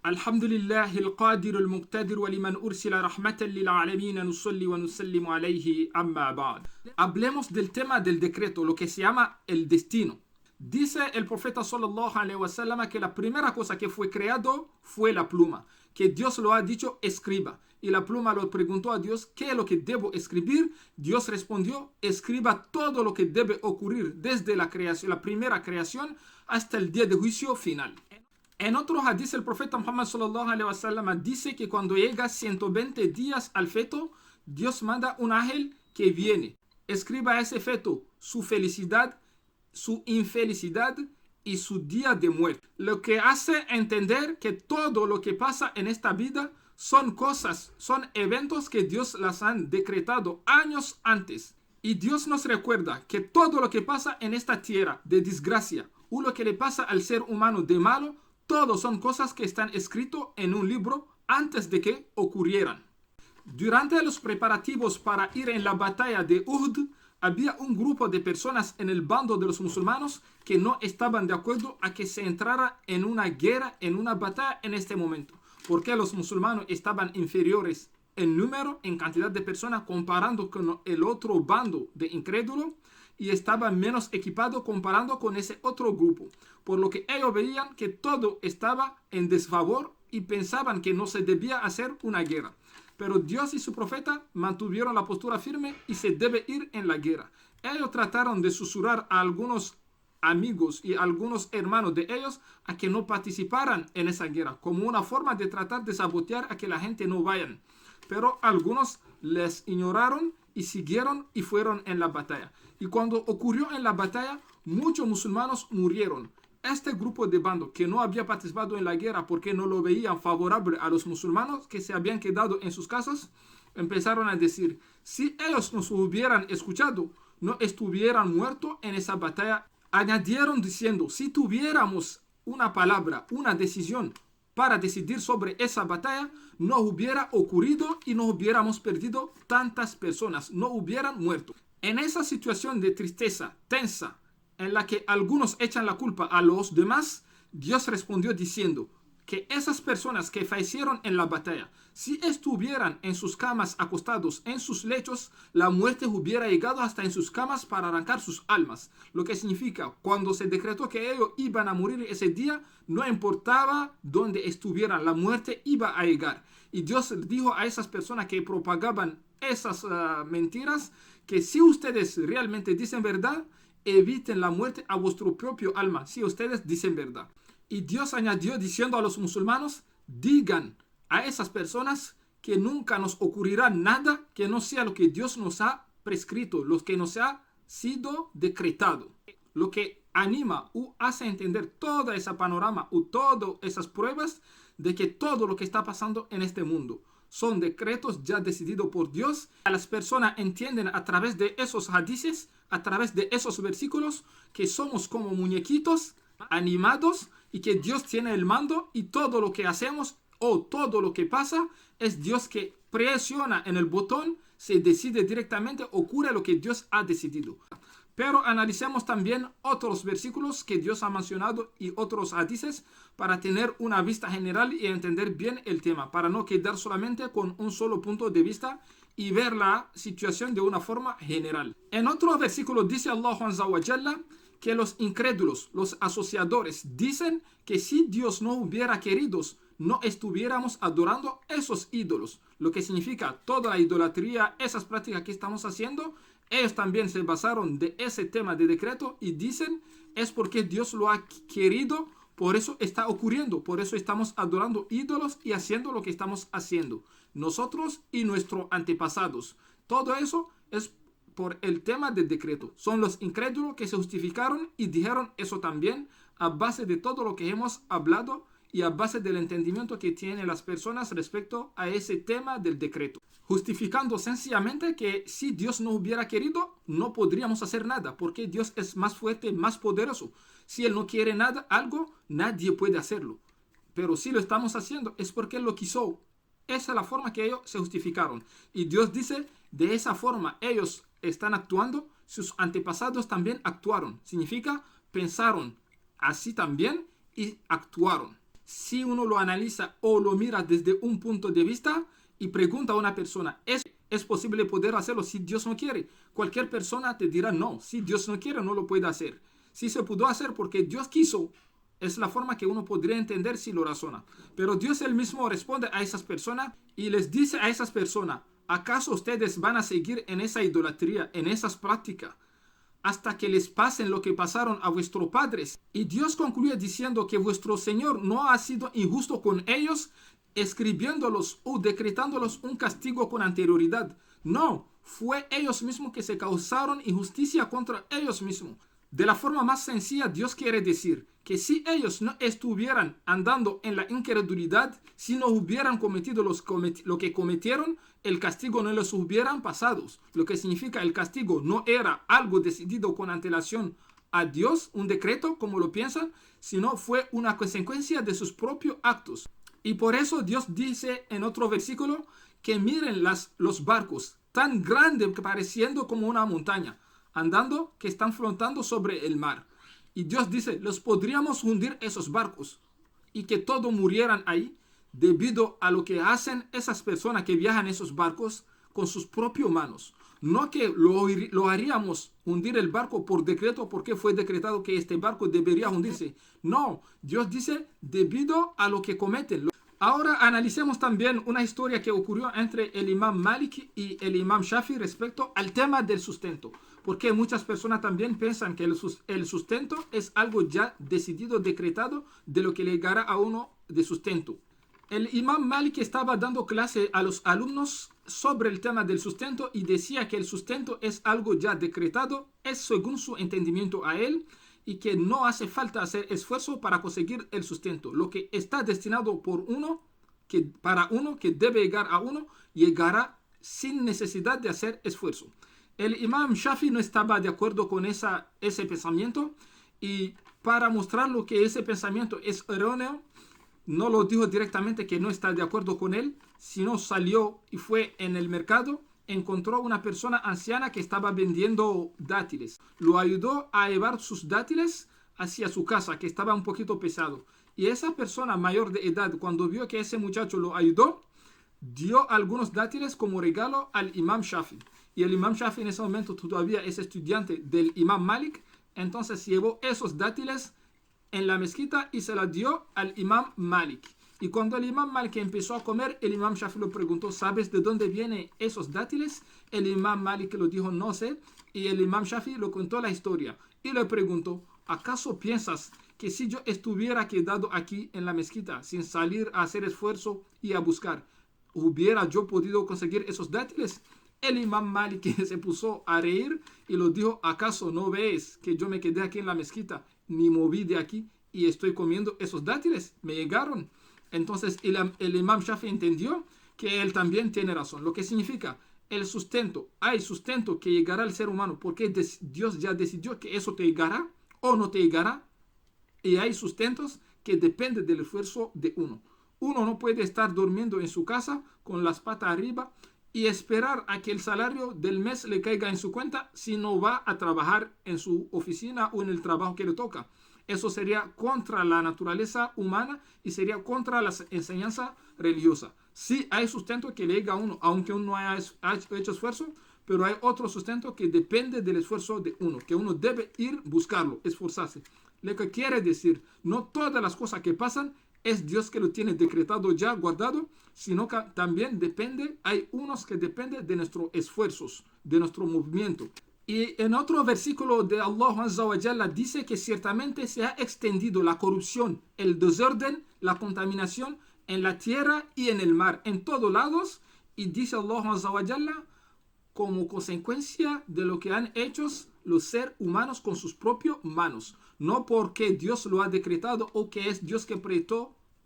الحمد لله القادر المقتدر ولمن أرسل رحمة للعالمين نصلي ونسلم عليه أما بعد. Hablemos del tema del decreto, lo que se llama el destino. Dice el profeta sallallahu alaihi wasallam que la primera cosa que fue creado fue la pluma, que Dios lo ha dicho escriba. Y la pluma lo preguntó a Dios, ¿qué es lo que debo escribir? Dios respondió, escriba todo lo que debe ocurrir desde la creación, la primera creación hasta el día de juicio final. En otro hadith, el profeta Muhammad sallallahu alaihi wasallam dice que cuando llega 120 días al feto, Dios manda un ángel que viene. Escriba a ese feto su felicidad, su infelicidad y su día de muerte. Lo que hace entender que todo lo que pasa en esta vida son cosas, son eventos que Dios las han decretado años antes. Y Dios nos recuerda que todo lo que pasa en esta tierra de desgracia o lo que le pasa al ser humano de malo, todos son cosas que están escritas en un libro antes de que ocurrieran. Durante los preparativos para ir en la batalla de Uhud, había un grupo de personas en el bando de los musulmanes que no estaban de acuerdo a que se entrara en una guerra, en una batalla en este momento, porque los musulmanes estaban inferiores en número, en cantidad de personas, comparando con el otro bando de incrédulos, y estaban menos equipados comparando con ese otro grupo, por lo que ellos veían que todo estaba en desfavor y pensaban que no se debía hacer una guerra. Pero Dios y su profeta mantuvieron la postura firme y se debe ir en la guerra. Ellos trataron de susurrar a algunos amigos y algunos hermanos de ellos a que no participaran en esa guerra, como una forma de tratar de sabotear a que la gente no vayan. Pero algunos les ignoraron y siguieron y fueron en la batalla. Y cuando ocurrió en la batalla, muchos musulmanes murieron. Este grupo de bando que no había participado en la guerra porque no lo veían favorable a los musulmanes que se habían quedado en sus casas, empezaron a decir, si ellos nos hubieran escuchado, no estuvieran muertos en esa batalla. Añadieron diciendo, si tuviéramos una palabra, una decisión para decidir sobre esa batalla, no hubiera ocurrido y no hubiéramos perdido tantas personas, no hubieran muerto. En esa situación de tristeza tensa, en la que algunos echan la culpa a los demás, Dios respondió diciendo que esas personas que fallecieron en la batalla, si estuvieran en sus camas acostados en sus lechos, la muerte hubiera llegado hasta en sus camas para arrancar sus almas. Lo que significa, cuando se decretó que ellos iban a morir ese día, no importaba dónde estuvieran, la muerte iba a llegar. Y Dios dijo a esas personas que propagaban esas mentiras, que si ustedes realmente dicen verdad, eviten la muerte a vuestro propio alma, si ustedes dicen verdad. Y Dios añadió diciendo a los musulmanes, digan a esas personas que nunca nos ocurrirá nada que no sea lo que Dios nos ha prescrito, lo que nos ha sido decretado. Lo que anima o hace entender toda esa panorama o todas esas pruebas de que todo lo que está pasando en este mundo son decretos ya decididos por Dios. Las personas entienden a través de esos hadices, a través de esos versículos, que somos como muñequitos animados y que Dios tiene el mando y todo lo que hacemos o todo lo que pasa es Dios que presiona en el botón, se decide directamente, ocurre lo que Dios ha decidido. Pero analicemos también otros versículos que Dios ha mencionado y otros hadices para tener una vista general y entender bien el tema, para no quedar solamente con un solo punto de vista y ver la situación de una forma general. En otro versículo dice Allah Azza wa Jalla que los incrédulos, los asociadores, dicen que si Dios no hubiera querido, no estuviéramos adorando esos ídolos. Lo que significa toda la idolatría, esas prácticas que estamos haciendo, ellos también se basaron de ese tema de decreto y dicen es porque Dios lo ha querido, por eso está ocurriendo, por eso estamos adorando ídolos y haciendo lo que estamos haciendo. Nosotros y nuestros antepasados. Todo eso es por el tema del decreto. Son los incrédulos que se justificaron y dijeron eso también a base de todo lo que hemos hablado y a base del entendimiento que tienen las personas respecto a ese tema del decreto. Justificando sencillamente que si Dios no hubiera querido, no podríamos hacer nada, porque Dios es más fuerte, más poderoso. Si Él no quiere nada, algo, nadie puede hacerlo. Pero si lo estamos haciendo es porque Él lo quiso. Esa es la forma que ellos se justificaron. Y Dios dice, de esa forma ellos están actuando, sus antepasados también actuaron. Significa, pensaron así también y actuaron. si uno lo analiza o lo mira desde un punto de vista y pregunta a una persona, ¿es posible poder hacerlo si Dios no quiere? Cualquier persona te dirá no, si Dios no quiere no lo puede hacer. Si se pudo hacer porque Dios quiso, es la forma que uno podría entender si lo razona. Pero Dios él mismo responde a esas personas y les dice a esas personas, ¿acaso ustedes van a seguir en esa idolatría, en esas prácticas, hasta que les pasen lo que pasaron a vuestros padres? Y Dios concluye diciendo que vuestro Señor no ha sido injusto con ellos, escribiéndolos o decretándolos un castigo con anterioridad. No, fue ellos mismos que se causaron injusticia contra ellos mismos. De la forma más sencilla, Dios quiere decir que si ellos no estuvieran andando en la incredulidad, si no hubieran cometido lo que cometieron, el castigo no les hubieran pasado. Lo que significa el castigo no era algo decidido con antelación a Dios, un decreto, como lo piensan, sino fue una consecuencia de sus propios actos. Y por eso Dios dice en otro versículo que miren los barcos tan grandes que pareciendo como una montaña, andando, que están flotando sobre el mar. Y Dios dice, los podríamos hundir esos barcos y que todos murieran ahí debido a lo que hacen esas personas que viajan en esos barcos con sus propias manos. No que lo haríamos hundir el barco por decreto porque fue decretado que este barco debería hundirse. No, Dios dice debido a lo que cometen. Ahora analicemos también una historia que ocurrió entre el imam Malik y el imam Shafi respecto al tema del sustento. Porque muchas personas también piensan que el sustento es algo ya decidido, decretado de lo que le llegará a uno de sustento. El imam Malik estaba dando clase a los alumnos sobre el tema del sustento y decía que el sustento es algo ya decretado, es según su entendimiento a él, y que no hace falta hacer esfuerzo para conseguir el sustento. Lo que está destinado para uno que debe llegar a uno, llegará sin necesidad de hacer esfuerzo. El imam Shafi no estaba de acuerdo con ese pensamiento, y para mostrarlo que ese pensamiento es erróneo, no lo dijo directamente que no está de acuerdo con él, sino salió y fue en el mercado, encontró una persona anciana que estaba vendiendo dátiles. Lo ayudó a llevar sus dátiles hacia su casa, que estaba un poquito pesado. Y esa persona mayor de edad, cuando vio que ese muchacho lo ayudó, dio algunos dátiles como regalo al imam Shafi. Y el imam Shafi en ese momento todavía es estudiante del imam Malik. Entonces llevó esos dátiles en la mezquita y se la dio al imam Malik. Y cuando el imam Malik empezó a comer, el imam Shafi lo preguntó, ¿sabes de dónde vienen esos dátiles? El imam Malik lo dijo, no sé. Y el imam Shafi lo contó la historia. Y le preguntó, ¿acaso piensas que si yo estuviera quedado aquí en la mezquita sin salir a hacer esfuerzo y a buscar, hubiera yo podido conseguir esos dátiles? El imam Malik se puso a reír y lo dijo, ¿acaso no ves que yo me quedé aquí en la mezquita, ni moví de aquí y estoy comiendo esos dátiles? Me llegaron. Entonces el imam Shafi entendió que él también tiene razón. Lo que significa el sustento. Hay sustento que llegará al ser humano porque Dios ya decidió que eso te llegará o no te llegará. Y hay sustentos que dependen del esfuerzo de uno. Uno no puede estar durmiendo en su casa con las patas arriba y esperar a que el salario del mes le caiga en su cuenta si no va a trabajar en su oficina o en el trabajo que le toca. Eso sería contra la naturaleza humana y sería contra la enseñanza religiosa. Sí hay sustento que le llega a uno, aunque uno no haya hecho esfuerzo, pero hay otro sustento que depende del esfuerzo de uno, que uno debe ir buscarlo, esforzarse. Lo que quiere decir, no todas las cosas que pasan es Dios que lo tiene decretado ya, guardado, sino que también hay unos que dependen de nuestros esfuerzos, de nuestro movimiento. Y en otro versículo de Allah Azza wa Jalla dice que ciertamente se ha extendido la corrupción, el desorden, la contaminación en la tierra y en el mar, en todos lados. Y dice Allah Azza wa Jalla, como consecuencia de lo que han hecho los seres humanos con sus propias manos. No porque Dios lo ha decretado o que es Dios que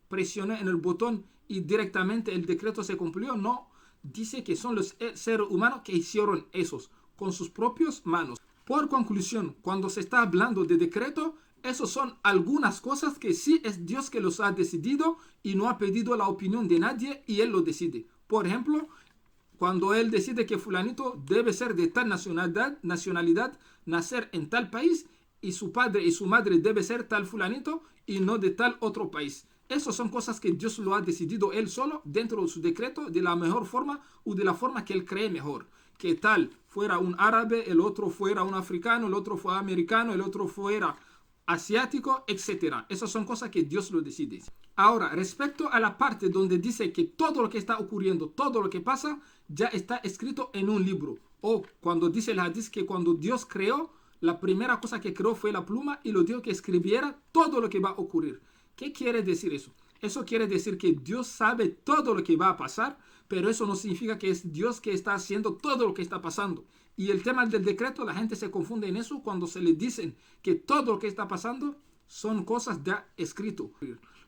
presionó en el botón y directamente el decreto se cumplió. No, dice que son los seres humanos que hicieron esos con sus propias manos. Por conclusión, cuando se está hablando de decreto, esos son algunas cosas que sí es Dios que los ha decidido y no ha pedido la opinión de nadie y Él lo decide. Por ejemplo, cuando Él decide que fulanito debe ser de tal nacionalidad, nacer en tal país, y su padre y su madre debe ser tal fulanito y no de tal otro país. Esas son cosas que Dios lo ha decidido él solo dentro de su decreto de la mejor forma o de la forma que él cree mejor. Que tal fuera un árabe, el otro fuera un africano, el otro fuera americano, el otro fuera asiático, etc. Esas son cosas que Dios lo decide. Ahora, respecto a la parte donde dice que todo lo que está ocurriendo, todo lo que pasa, ya está escrito en un libro. O cuando dice el hadith que cuando Dios creó, la primera cosa que creó fue la pluma y lo dijo que escribiera todo lo que va a ocurrir. ¿Qué quiere decir eso? Eso quiere decir que Dios sabe todo lo que va a pasar, pero eso no significa que es Dios que está haciendo todo lo que está pasando. Y el tema del decreto, la gente se confunde en eso cuando se le dicen que todo lo que está pasando son cosas ya escrito.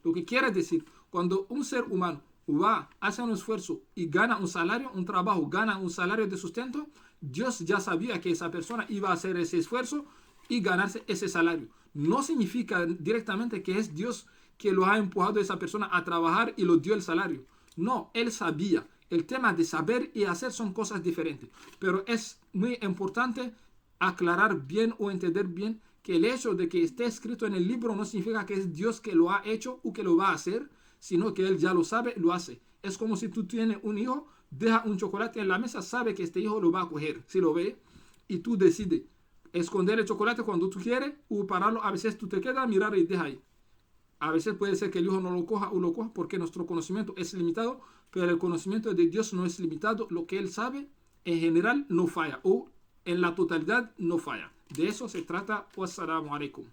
Lo que quiere decir, cuando un ser humano va, hace un esfuerzo y gana un salario, un trabajo, gana un salario de sustento, Dios ya sabía que esa persona iba a hacer ese esfuerzo y ganarse ese salario. No significa directamente que es Dios que lo ha empujado a esa persona a trabajar y lo dio el salario. No, él sabía. El tema de saber y hacer son cosas diferentes. Pero es muy importante aclarar bien o entender bien que el hecho de que esté escrito en el libro no significa que es Dios que lo ha hecho o que lo va a hacer, sino que él ya lo sabe, lo hace. Es como si tú tienes un hijo, deja un chocolate en la mesa, sabe que este hijo lo va a coger, si lo ve, y tú decides esconder el chocolate cuando tú quieres o pararlo. A veces tú te quedas a mirar y deja ahí. A veces puede ser que el hijo no lo coja o lo coja porque nuestro conocimiento es limitado, pero el conocimiento de Dios no es limitado. Lo que Él sabe en general no falla o en la totalidad no falla. De eso se trata. Wassalamu alaikum.